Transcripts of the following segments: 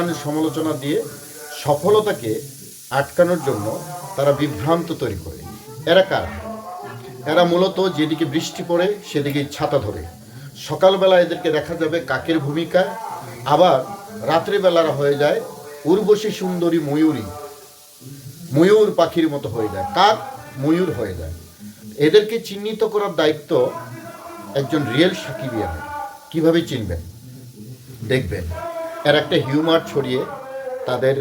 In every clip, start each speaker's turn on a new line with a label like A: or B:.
A: ধরনের সমালোচনা দিয়ে সফলতাকে আটকানোর জন্য তারা বিভ্রান্ত তৈরি করে। এরা কারা? এরা মূলত যেদিকে বৃষ্টি পড়ে সেদিকে ছাতা ধরে। সকালবেলা এদেরকে দেখা যাবে কাকের ভূমিকায়, আবার রাত্রিবেলারা হয়ে যায় উর্বশী সুন্দরী ময়ূর পাখির মতো হয়ে যায়, কাক ময়ূর হয়ে যায়। এদেরকে চিহ্নিত করার দায়িত্ব একজন রিয়েল সাকিবিয়ানের। কিভাবে চিনবেন? দেখবেন এর একটা হিউমার ছড়িয়ে তাদের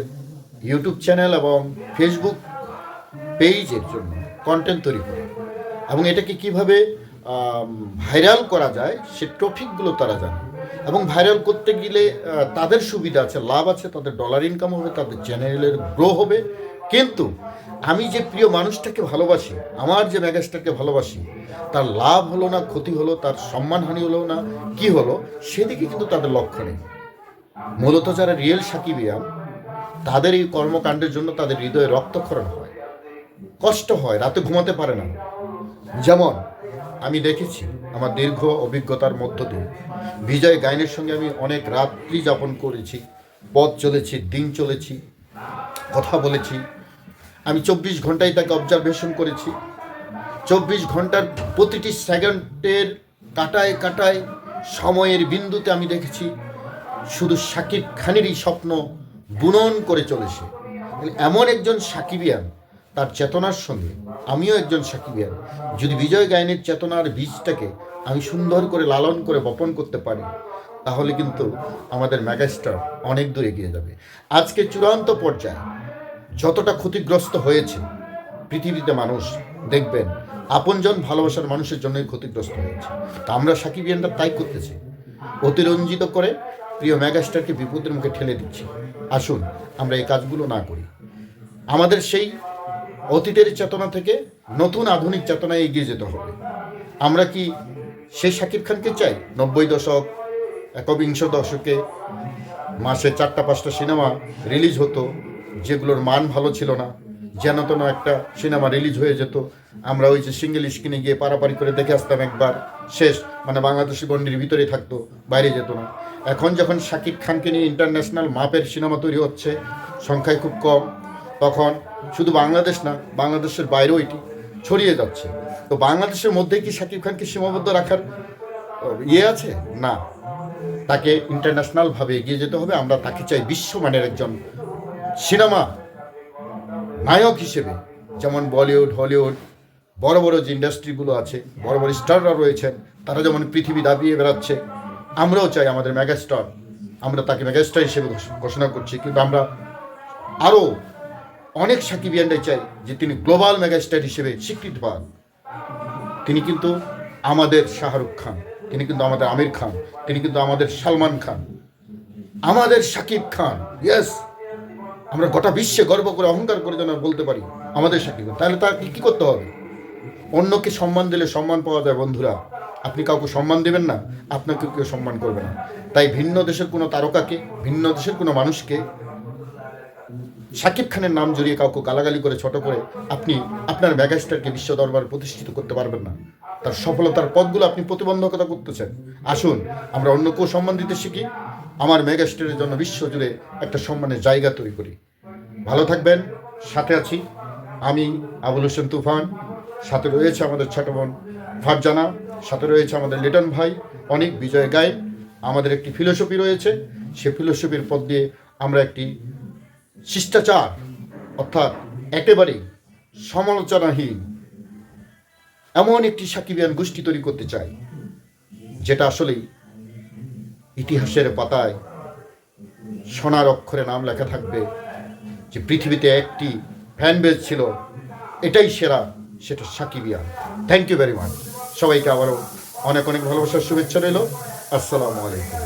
A: ইউটিউব চ্যানেল এবং ফেসবুক পেজের জন্য কন্টেন্ট তৈরি করে, এবং এটাকে কিভাবে ভাইরাল করা যায় সে টপিকগুলো তারা জানে। এবং ভাইরাল করতে গেলে তাদের সুবিধা আছে, লাভ আছে, তাদের ডলার ইনকাম হবে, তাদের চ্যানেলের গ্রো হবে। কিন্তু আমি যে প্রিয় মানুষটাকে ভালোবাসি, আমার যে মেগাস্টারকে ভালোবাসি, তার লাভ হলো না ক্ষতি হলো, তার সম্মানহানি হলো না কি হলো, সেদিকে কিন্তু তাদের লক্ষ্য নেই। মূলত যারা রিয়েল সাকিবিয়ান তাদের এই কর্মকাণ্ডের জন্য তাদের হৃদয়ে রক্তক্ষরণ হয়, কষ্ট হয়, রাতে ঘুমাতে পারে না। যেমন আমি দেখেছি আমার দীর্ঘ অভিজ্ঞতার মধ্য দিয়ে, বিজয় গায়নের সঙ্গে আমি অনেক রাত্রি যাপন করেছি, পথ চলেছি, দিন চলেছি, কথা বলেছি। আমি 24 ঘন্টায় তাকে অবজারভেশন করেছি। 24 ঘন্টার প্রতিটি সেকেন্ডের কাটায় কাটায় সময়ের বিন্দুতে আমি দেখেছি শুধু শাকিব খানেরই স্বপ্ন বুনন করে চলেছে। এমন একজন সাকিবিয়ান, তার চেতনার সঙ্গে আমিও একজন সাকিবিয়ান, যদি বিজয় গায়নের চেতনার বীজটাকে আমি সুন্দর করে লালন করে বপন করতে পারি, তাহলে কিন্তু আমাদের মেগাস্টার অনেক দূর এগিয়ে যাবে। আজকে চূড়ান্ত পর্যায়ে যতটা ক্ষতিগ্রস্ত হয়েছে পৃথিবীতে মানুষ, দেখবেন আপনজন ভালোবাসার মানুষের জন্যই ক্ষতিগ্রস্ত হয়েছে। তা আমরা সাকিবিয়ানরা তাই করতেছি, অতিরঞ্জিত করে প্রিয় মেগাস্টারকে বিপদের মুখে ঠেলে দিচ্ছি। আসুন আমরা এই কাজগুলো না করি। আমাদের সেই অতীতের চেতনা থেকে নতুন আধুনিক চেতনায় এগিয়ে যেতে হবে। আমরা কি সেই শাকিব খানকে চাই 90 দশক, একবিংশ দশকে মাসে 4-5টা সিনেমা রিলিজ হতো, যেগুলোর মান ভালো ছিল না, যেন তেন একটা সিনেমা রিলিজ হয়ে যেত, আমরা ওই যে সিঙ্গেল স্ক্রিনে গিয়ে পারাপারি করে দেখে আসতাম, একবার শেষ, মানে বাংলাদেশি গণ্ডির ভিতরে থাকতো, বাইরে যেত না। এখন যখন শাকিব খানকে নিয়ে ইন্টারন্যাশনাল মাপের সিনেমা তৈরি হচ্ছে, সংখ্যায় খুব কম, তখন শুধু বাংলাদেশ না, বাংলাদেশের বাইরেও এটি ছড়িয়ে যাচ্ছে। তো বাংলাদেশের মধ্যে কি শাকিব খানকে সীমাবদ্ধ রাখার আছে? না, তাকে ইন্টারন্যাশনালভাবে এগিয়ে যেতে হবে। আমরা তাকে চাই বিশ্বমানের একজন সিনেমা নায়ক হিসেবে। যেমন বলিউড, হলিউড, বড় বড় যে ইন্ডাস্ট্রিগুলো আছে, বড় বড় স্টাররা রয়েছেন, তারা যেমন পৃথিবী দাবিয়ে বেড়াচ্ছে, আমরাও চাই আমাদের মেগাস্টার, আমরা তাকে মেগাস্টার হিসেবে ঘোষণা করছি। কিন্তু আমরা আরও অনেক সাকিবিয়ানরাই চাই যে তিনি গ্লোবাল মেগাস্টার হিসেবে স্বীকৃতি পান। তিনি কিন্তু আমাদের শাহরুখ খান, তিনি কিন্তু আমাদের আমির খান, তিনি কিন্তু আমাদের সালমান খান, আমাদের শাকিব খান। ইয়েস, আমরা গোটা বিশ্বে গর্ব করে অহংকার করে যেন বলতে পারি আমাদের শাকিব খান। তাহলে তার কী করতে হবে? অন্যকে সম্মান দিলে সম্মান পাওয়া যায়। বন্ধুরা, আপনি কাউকে সম্মান দেবেন না, আপনাকে কেউ সম্মান করবে না। তাই ভিন্ন দেশের কোনো তারকাকে, ভিন্ন দেশের কোনো মানুষকে শাকিব খানের নাম জড়িয়ে কাউকে গালাগালি করে, ছোট করে আপনি আপনার মেগাস্টারকে বিশ্ব দরবারে প্রতিষ্ঠিত করতে পারবেন না। তার সফলতার পথগুলো আপনি প্রতিবন্ধকতা করতেছেন। আসুন আমরা অন্যকেও সম্মান দিতে শিখি, আমার মেগাস্টারের জন্য বিশ্বজুড়ে একটা সম্মানের জায়গা তৈরি করি। ভালো থাকবেন। সাথে আছি আমি, আবুল হোসেন তুফান, সাথে রয়েছে আমাদের ছোট বোন ফারজানা, সাথে রয়েছে আমাদের লিটন ভাই অনেক, বিজয় গায়ন। আমাদের একটি ফিলোসফি রয়েছে, সে ফিলোসফির পথ দিয়ে আমরা একটি শিষ্টাচার, অর্থাৎ একেবারেই সমালোচনাহীন এমন একটি সাকিবিয়ান গোষ্ঠী তৈরি করতে চাই, যেটা আসলেই ইতিহাসের পাতায় সোনার অক্ষরে নাম লেখা থাকবে যে পৃথিবীতে একটি ফ্যান বেস ছিল, এটাই সেরা, সেটা সাকিবিয়ান। Thank you very much. সবাইকে আবারও অনেক অনেক ভালোবাসার শুভেচ্ছা রইল। আসসালামু আলাইকুম।